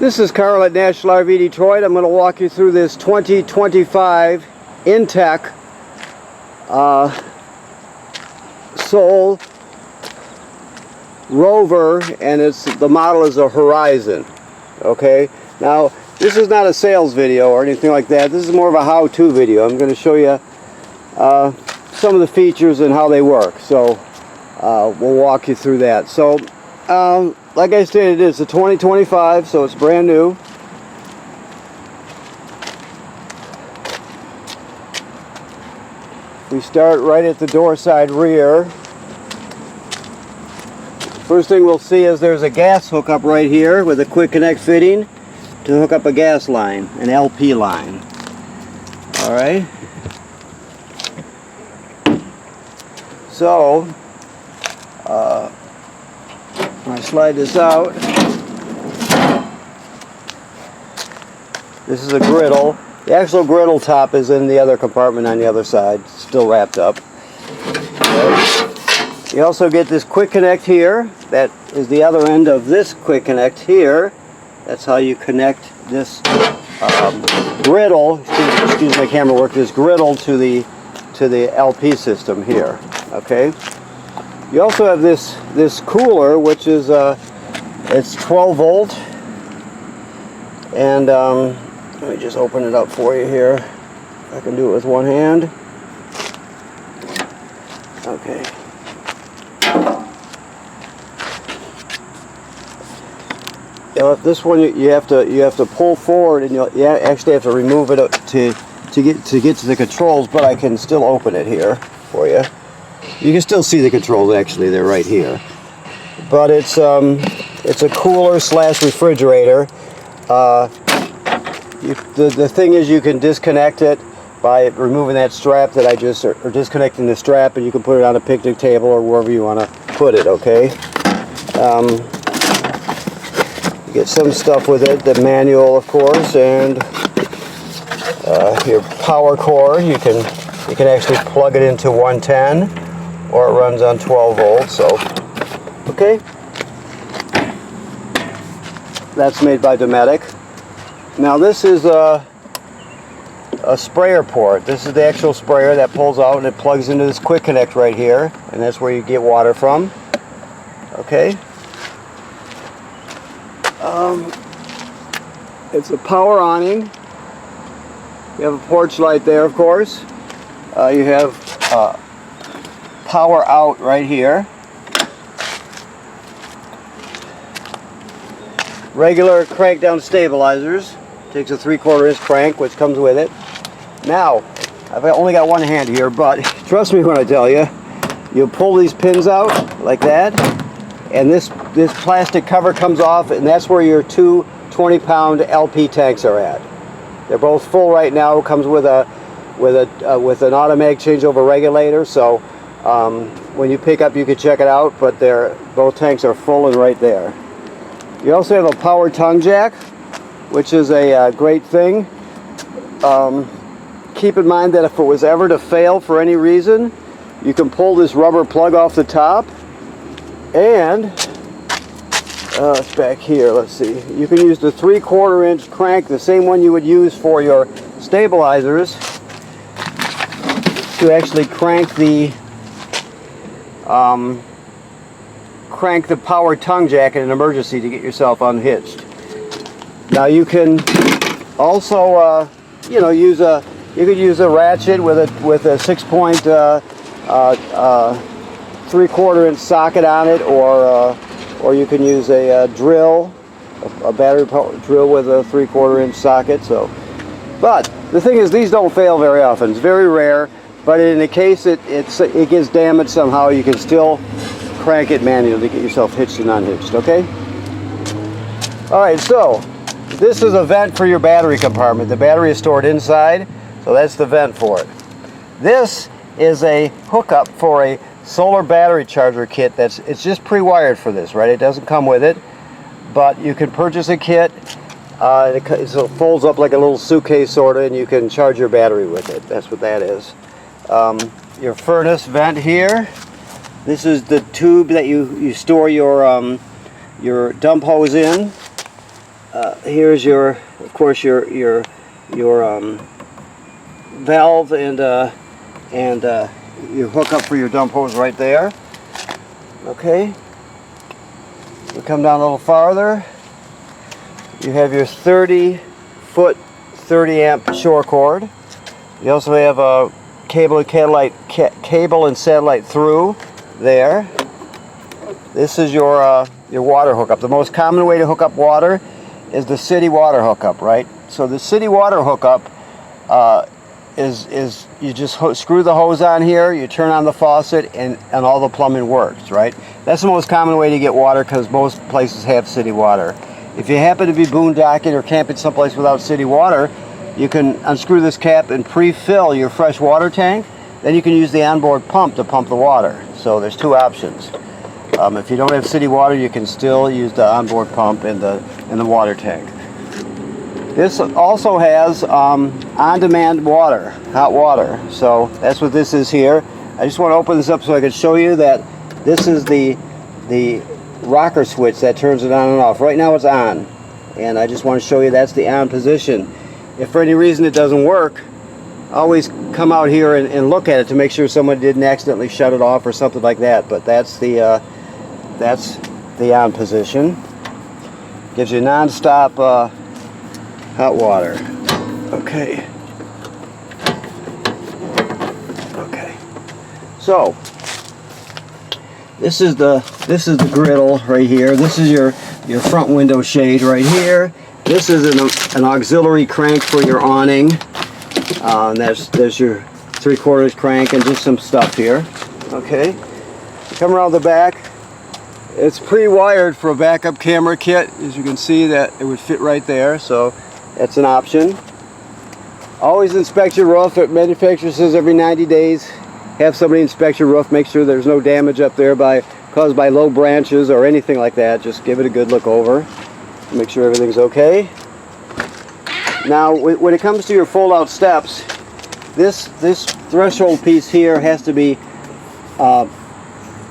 This is Carl at National RV Detroit. I'm going to walk you through this 2025 Intech Soul Rover, and the model is a Horizon. Okay, now this is not a sales video or anything like that. This is more of a how-to video. I'm going to show you some of the features and how they work. So we'll walk you through that. So like I stated, it's a 2025, so it's brand new. We start right at the door side rear. First thing we'll see is there's a gas hookup right here with a quick connect fitting to hook up a gas line, an LP line. Alright. So, when I slide this out, this is a griddle. The actual griddle top is in the other compartment on the other side, still wrapped up. Okay. You also get this quick connect here. That is the other end of this quick connect here. That's how you connect this griddle, excuse my camera work, this griddle to the LP system here. Okay. You also have this cooler, which is it's 12 volt, and let me just open it up for you here. I can do it with one hand. Okay. This one you have to pull forward, and you actually have to remove it to get to the controls. But I can still open it here for you. You can still see the controls. Actually, they're right here. But it's a cooler slash refrigerator. The thing is, you can disconnect it by removing that strap that or disconnecting the strap, and you can put it on a picnic table or wherever you want to put it. Okay. You get some stuff with it, the manual, of course, and your power cord. You can actually plug it into 110, or it runs on 12 volts. So, okay. That's made by Dometic. Now this is a sprayer port. This is the actual sprayer that pulls out and it plugs into this quick connect right here, and that's where you get water from. Okay. It's a power awning. You have a porch light there, of course. You have power out right here. Regular crank down stabilizers. Takes a 3/4 inch crank, which comes with it. Now, I've only got one hand here, but trust me when I tell you, you pull these pins out like that, and this plastic cover comes off, and that's where your two 20-pound LP tanks are at. They're both full right now. It comes with an automatic changeover regulator, so when you pick up, you can check it out. But both tanks are full and right there. You also have a power tongue jack, which is a great thing. Keep in mind that if it was ever to fail for any reason, you can pull this rubber plug off the top, and it's back here. Let's see. You can use the 3/4 inch crank, the same one you would use for your stabilizers, to actually crank the power tongue jack in an emergency to get yourself unhitched. Now you can also use a ratchet with a 6-point 3/4 inch socket on it, or you can use a drill, a battery power drill with a 3/4 inch socket. So, but the thing is, these don't fail very often. It's very rare. But in the case it gets damaged somehow, you can still crank it manually to get yourself hitched and unhitched. Okay. All right. So this is a vent for your battery compartment. The battery is stored inside, so that's the vent for it. This is a hookup for a solar battery charger kit. It's just pre-wired for this, right? It doesn't come with it, but you can purchase a kit. It folds up like a little suitcase sort of, and you can charge your battery with it. That's what that is. Your furnace vent here. This is the tube that you store your dump hose in. here's your, of course, your valve and your hookup for your dump hose right there. Okay. We come down a little farther. You have your 30-foot, 30-amp shore cord. You also have a cable and satellite through there. This is your water hookup. The most common way to hook up water is the city water hookup, right? So the city water hookup is you just screw the hose on here, you turn on the faucet, and all the plumbing works, right? That's the most common way to get water because most places have city water. If you happen to be boondocking or camping someplace without city water, you can unscrew this cap and pre-fill your fresh water tank. Then you can use the onboard pump to pump the water. So there's two options. If you don't have city water, you can still use the onboard pump in the water tank. This also has on-demand water, hot water. So that's what this is here. I just want to open this up so I can show you that this is the rocker switch that turns it on and off. Right now it's on, and I just want to show you that's the on position. If for any reason it doesn't work, always come out here and look at it to make sure someone didn't accidentally shut it off or something like that. But that's the on position. Gives you non-stop hot water. Okay. Okay. So this is the griddle right here. This is your front window shade right here. This is an auxiliary crank for your awning. There's your 3/4 crank and just some stuff here. Okay. Come around the back. It's pre-wired for a backup camera kit. As you can see, that it would fit right there. So that's an option. Always inspect your roof. The manufacturer says every 90 days have somebody inspect your roof, make sure there's no damage up there caused by low branches or anything like that. Just give it a good look over, make sure everything's okay. Now when it comes to your fold-out steps, this threshold piece here has to be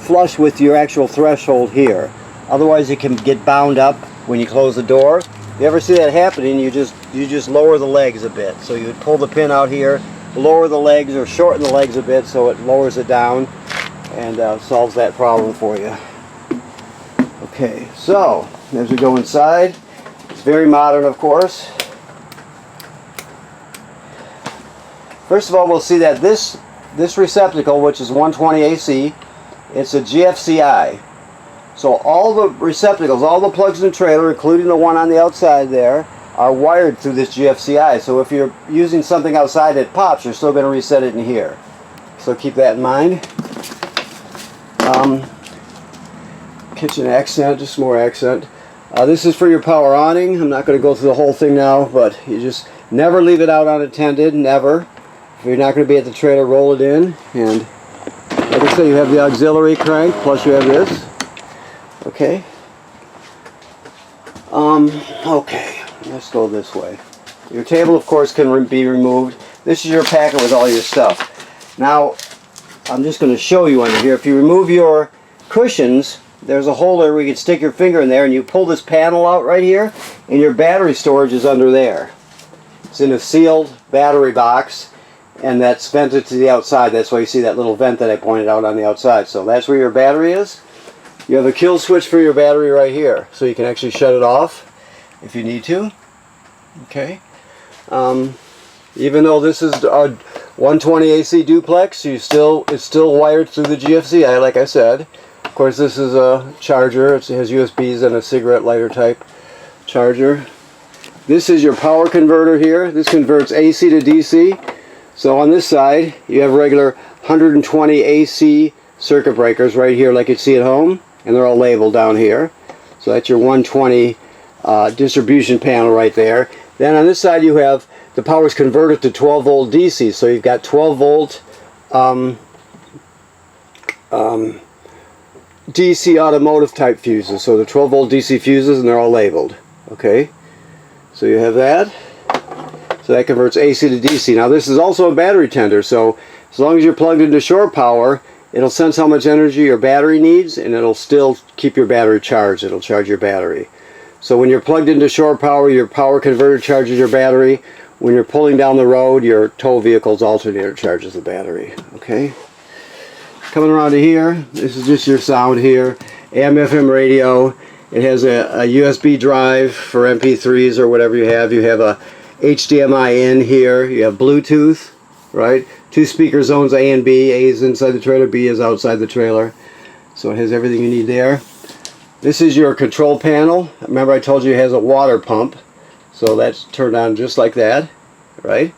flush with your actual threshold here. Otherwise it can get bound up when you close the door. If you ever see that happening, you just lower the legs a bit. So you would pull the pin out here, lower the legs or shorten the legs a bit so it lowers it down and solves that problem for you. Okay, so as we go inside, it's very modern, of course. First of all, we'll see that this receptacle, which is 120 AC, it's a GFCI. So all the receptacles, all the plugs in the trailer, including the one on the outside there, are wired through this GFCI. So if you're using something outside that pops, you're still going to reset it in here. So keep that in mind. Kitchen accent, just more accent. This is for your power awning. I'm not going to go through the whole thing now, but you just never leave it out unattended, never. If you're not going to be at the trailer, roll it in. And like I said, you have the auxiliary crank, plus you have this. Okay. Okay, let's go this way. Your table, of course, can be removed. This is your packet with all your stuff. Now, I'm just going to show you under here. If you remove your cushions, there's a holder where you can stick your finger in there, and you pull this panel out right here, and your battery storage is under there. It's in a sealed battery box, and that's vented to the outside. That's why you see that little vent that I pointed out on the outside. So that's where your battery is. You have a kill switch for your battery right here, so you can actually shut it off if you need to. Okay. Even though this is a 120 AC duplex, it's still wired through the GFCI, like I said. Of course, this is a charger. It has USBs and a cigarette lighter type charger. This is your power converter here. This converts AC to DC. So on this side, you have regular 120 AC circuit breakers right here like you'd see at home, and they're all labeled down here. So that's your 120 distribution panel right there. Then on this side you have the power is converted to 12 volt DC, so you've got 12 volt DC automotive type fuses. So they're 12 volt DC fuses and they're all labeled. Okay, so you have that. So that converts AC to DC. Now this is also a battery tender, so as long as you're plugged into shore power, it'll sense how much energy your battery needs, and it'll still keep your battery charged. It'll charge your battery. So when you're plugged into shore power, your power converter charges your battery. When you're pulling down the road, your tow vehicle's alternator charges the battery. Okay. Coming around to here, this is just your sound here. AM/FM radio. It has a USB drive for MP3s or whatever you have. You have a HDMI in here. You have Bluetooth, right? 2 speaker zones, A and B. A is inside the trailer, B is outside the trailer. So it has everything you need there. This is your control panel. Remember I told you it has a water pump. So that's turned on just like that, right?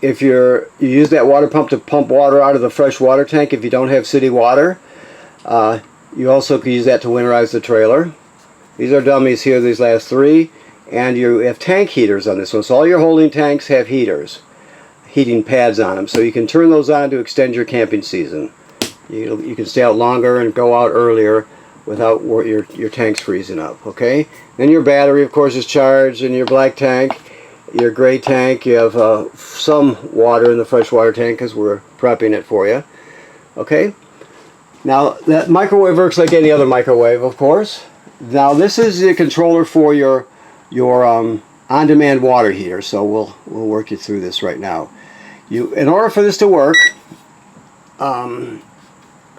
If you use that water pump to pump water out of the fresh water tank if you don't have city water. You also can use that to winterize the trailer. These are dummies here, these last 3. And you have tank heaters on this one. So all your holding tanks have heating pads on them. So you can turn those on to extend your camping season. You can stay out longer and go out earlier without your tanks freezing up. Okay. Then your battery, of course, is charged. And your black tank, your gray tank, you have some water in the freshwater tank because we're prepping it for you. Okay. Now that microwave works like any other microwave, of course. Now this is the controller for your on-demand water heater. So we'll work you through this right now. In order for this to work, let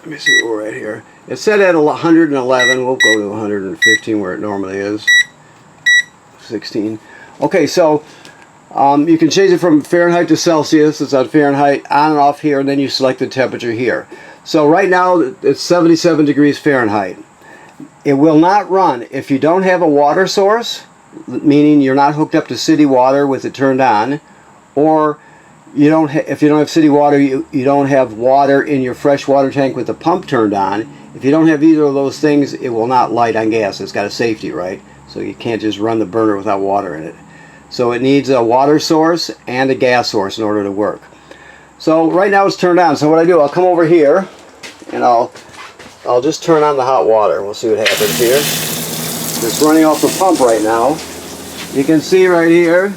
me see where we're at here. It's set at 111. We'll go to 115 where it normally is. 16. Okay, so you can change it from Fahrenheit to Celsius. It's on Fahrenheit, on and off here, and then you select the temperature here. So right now it's 77 degrees Fahrenheit. It will not run if you don't have a water source, meaning you're not hooked up to city water with it turned on, or if you don't have city water, you don't have water in your fresh water tank with the pump turned on. If you don't have either of those things, it will not light on gas. It's got a safety, right? So you can't just run the burner without water in it. So it needs a water source and a gas source in order to work. So right now it's turned on. So what I do, I'll come over here and I'll just turn on the hot water. We'll see what happens here. It's running off the pump right now. You can see right here,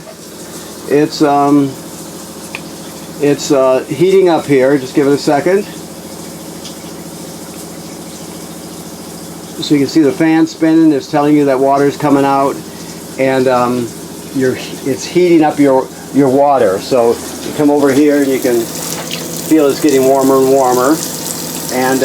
it's heating up here. Just give it a second. So you can see the fan spinning. It's telling you that water is coming out, and it's heating up your water. So you come over here and you can feel it's getting warmer and warmer, and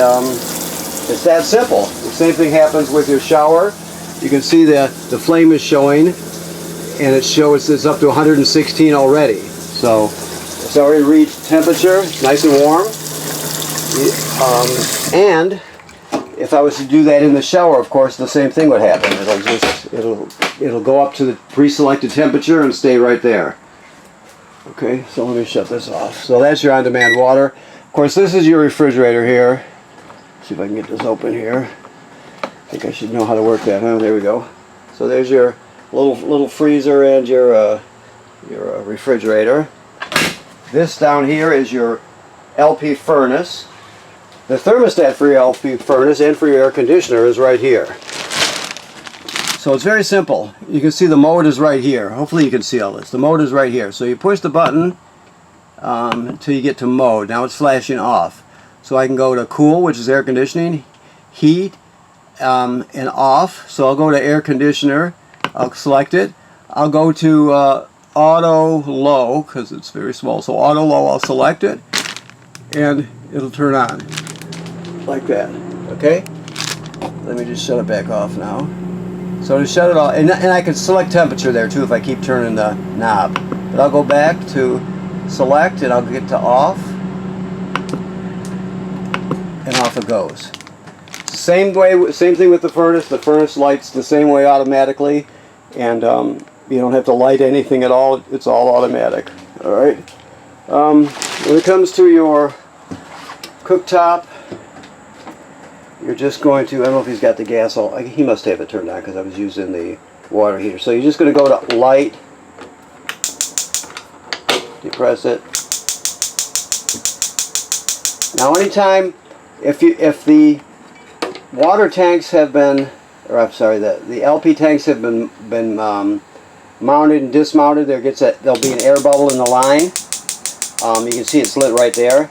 it's that simple. The same thing happens with your shower. You can see the flame is showing, and it's up to 116 already. So it's already reached temperature. It's nice and warm. And if I was to do that in the shower, of course, the same thing would happen. It'll go up to the pre-selected temperature and stay right there. Okay, so let me shut this off. So that's your on-demand water. Of course, this is your refrigerator here. Let's see if I can get this open here. I think I should know how to work that, huh? There we go. So there's your little freezer and your refrigerator. This down here is your LP furnace. The thermostat for your LP furnace and for your air conditioner is right here. So it's very simple. You can see the mode is right here. Hopefully you can see all this. The mode is right here. So you push the button until you get to mode. Now it's flashing off. So I can go to cool, which is air conditioning, heat, and off. So I'll go to air conditioner. I'll select it. I'll go to auto low because it's very small. So auto low, I'll select it, and it'll turn on like that. Okay. Let me just shut it back off now. So to shut it off, and I can select temperature there too if I keep turning the knob. But I'll go back to select, and I'll get to off, and off it goes. Same thing with the furnace. The furnace lights the same way automatically, and you don't have to light anything at all. It's all automatic. All right. When it comes to your cooktop, you're just going to, I don't know if he's got the gas all, he must have it turned on because I was using the water heater. So you're just going to go to light, depress it. Now anytime, if the water tanks have been, or I'm sorry, the LP tanks have been mounted and dismounted, there'll be an air bubble in the line. You can see it's lit right there.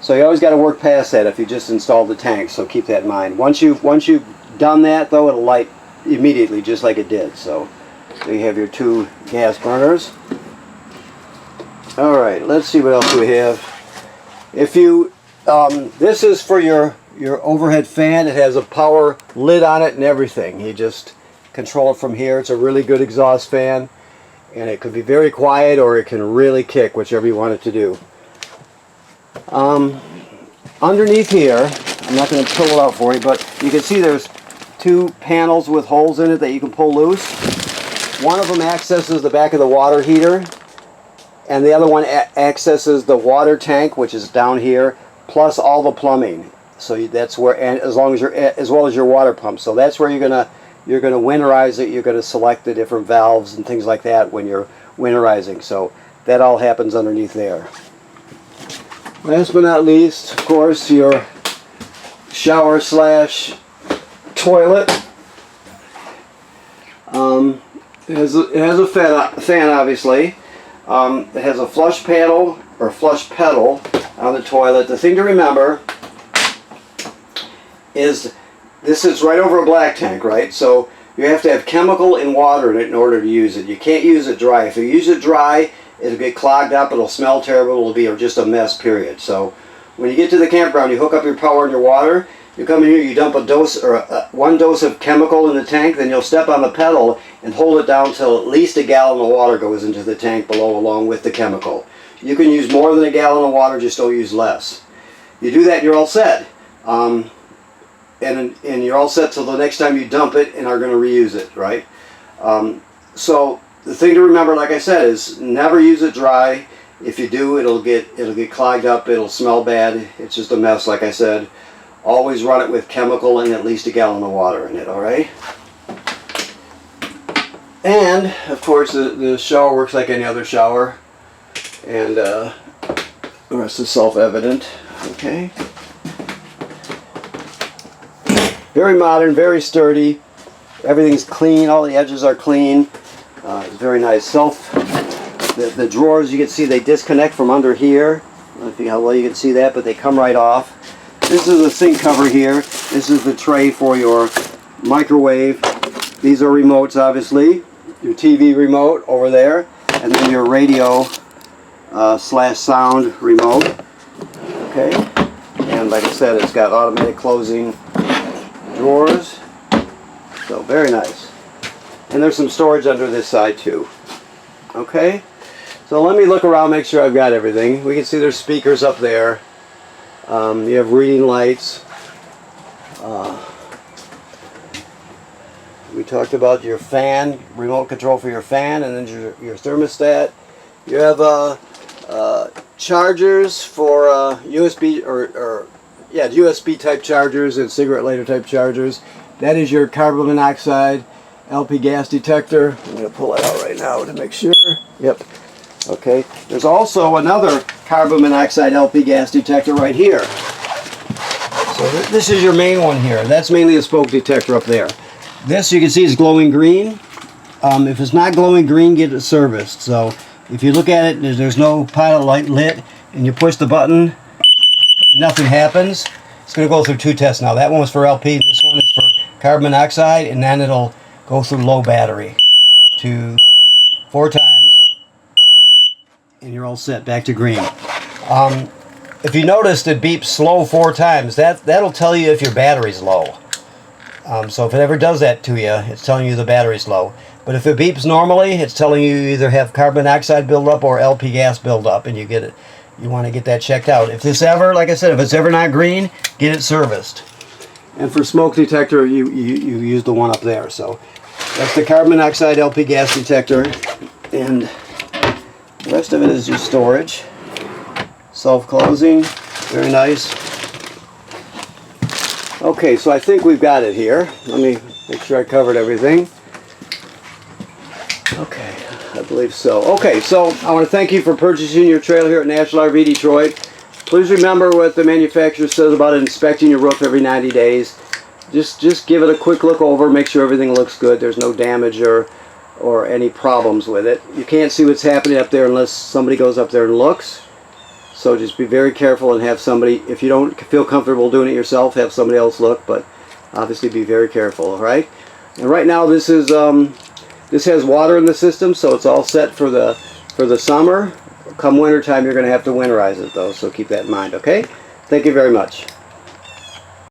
So you always got to work past that if you just installed the tank, so keep that in mind. Once you've done that, though, it'll light immediately, just like it did. So you have your 2 gas burners. All right, let's see what else we have. If you, this is for your overhead fan. It has a power lid on it and everything. You just control it from here. It's a really good exhaust fan, and it could be very quiet or it can really kick, whichever you want it to do. Underneath here, I'm not going to pull it out for you, but you can see there's 2 panels with holes in it that you can pull loose. One of them accesses the back of the water heater, and the other one accesses the water tank, which is down here, plus all the plumbing. So that's where, and as well as your water pump. So that's where you're gonna winterize it. You're gonna select the different valves and things like that when you're winterizing. So that all happens underneath there. Last but not least, of course, your shower slash toilet. It has a fan, obviously. It has a flush panel or flush pedal on the toilet. The thing to remember is this is right over a black tank, right? So you have to have chemical and water in it in order to use it. You can't use it dry. If you use it dry, it'll get clogged up, it'll smell terrible, it'll be just a mess, period. So when you get to the campground, you hook up your power and your water, you come in here, you dump a dose or 1 dose of chemical in the tank, then you'll step on the pedal and hold it down till at least a gallon of water goes into the tank below along with the chemical. You can use more than a gallon of water, just don't use less. You do that and you're all set. And you're all set till the next time you dump it and are going to reuse it, right? So the thing to remember, like I said, is never use it dry. If you do, it'll get clogged up, it'll smell bad, it's just a mess, like I said. Always run it with chemical and at least a gallon of water in it, alright? And, of course, the shower works like any other shower. And the rest is self-evident, okay? Very modern, very sturdy. Everything's clean, all the edges are clean. It's very nice. The drawers, you can see they disconnect from under here. I don't know how well you can see that, but they come right off. This is the sink cover here. This is the tray for your microwave. These are remotes, obviously. Your TV remote over there, and then your radio slash sound remote. Okay, and like I said, it's got automatic closing drawers. So very nice. And there's some storage under this side too. Okay, so let me look around, make sure I've got everything. We can see there's speakers up there. You have reading lights. We talked about your fan, remote control for your fan, and then your thermostat. You have chargers for USB USB type chargers and cigarette lighter type chargers. That is your carbon monoxide LP gas detector. I'm going to pull it out right now to make sure. Yep. Okay. There's also another carbon monoxide LP gas detector right here. So this is your main one here. That's mainly a smoke detector up there. This you can see is glowing green. If it's not glowing green, get it serviced. So if you look at it, there's no pilot light lit, and you push the button, and nothing happens. It's going to go through 2 tests now. That one was for LP. This one is for carbon monoxide, and then it'll go through low battery 4 times, and you're all set back to green. If you noticed it beeps slow 4 times, that'll tell you if your battery's low. So if it ever does that to you, it's telling you the battery's low. But if it beeps normally, it's telling you either have carbon dioxide buildup or LP gas buildup, and you want to get that checked out. If this ever, like I said, if it's ever not green, get it serviced. And for smoke detector, you use the one up there. So that's the carbon monoxide LP gas detector, and the rest of it is just storage. Self-closing, very nice. Okay, so I think we've got it here. Let me make sure I covered everything. Okay, I believe so. Okay, so I want to thank you for purchasing your trailer here at National RV Detroit. Please remember what the manufacturer says about inspecting your roof every 90 days. Just give it a quick look over, make sure everything looks good, there's no damage or any problems with it. You can't see what's happening up there unless somebody goes up there and looks. So just be very careful and have somebody, if you don't feel comfortable doing it yourself, have somebody else look, but obviously be very careful, alright? And right now this is this has water in the system, so it's all set for the summer. Come winter time, you're going to have to winterize it though, so keep that in mind. Okay. Thank you very much.